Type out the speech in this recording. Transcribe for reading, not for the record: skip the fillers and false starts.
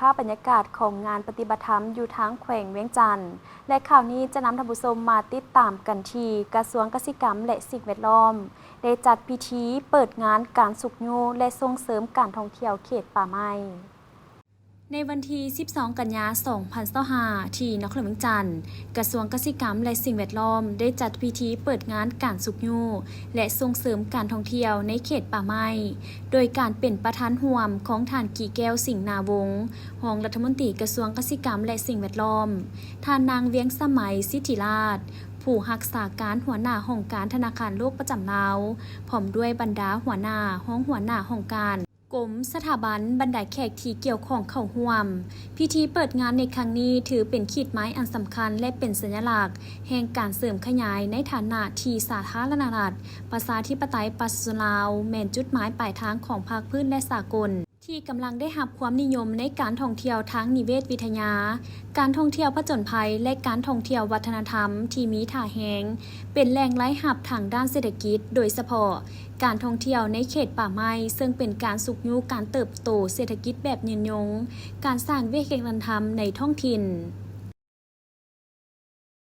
ภาพบรรยากาศของงานปฏิบัติธรรมอยู่ทางแขวงเวียงจันทร์และข่าวนี้จะนำท่านผู้ชมมาติดตามกันที่กระทรวงเกษตรกรรมและสิ่งแวดล้อมได้จัดพิธีเปิดงานการสุกยูและส่งเสริมการท่องเที่ยวเขตป่าไม้ในวันที่ 12 กันยายน 2025 ที่นครหลวงเวียงจันทร์กระทรวงเกษตรกรรมและสิ่งแวดล้อมได้จัดพิธีเปิดงานการสุกยูและส่งเสริมการท่องเที่ยวในเขตป่าไม้โดยการเป็นประธานร่วมของท่านกี่แก้วสิงห์นาวงศ์รองรัฐมนตรีกระทรวงเกษตรกรรมและสิ่งแวดล้อมท่านนางเวียงสมัยสิทธิราชผู้รักษาการหัวหน้าห้องการธนาคารโลกประจำลาวพร้อมด้วยบรรดาหัวหน้าห้องการกรมสถาบันบรรดาแขกที่เกี่ยวข้องเข้าร่วมพิธีเปิดงานในครั้งนี้ถือเป็นขีดไม้อันสำคัญและเป็นสัญลักษณ์แห่งการเสริมขยายในฐานะที่สาธารณรัฐประชาธิปไตยประชาชนลาวแม่นจุดหมายปลายทางของภาคพื้นและสากลที่กำลังได้รับความนิยมในการท่องเที่ยวทางนิเวศวิทยาการท่องเที่ยวผจญภัยและการท่องเที่ยววัฒนธรรมที่มีท่าแหงเป็นแหล่งรายรับทางด้านเศรษฐกิจโดยเฉพาะการท่องเที่ยวในเขตป่าไม้ซึ่งเป็นการสุกยูการเติบโตเศรษฐกิจแบบยืนยงการสร้างวิกฤตธรรมในท้องถิ่น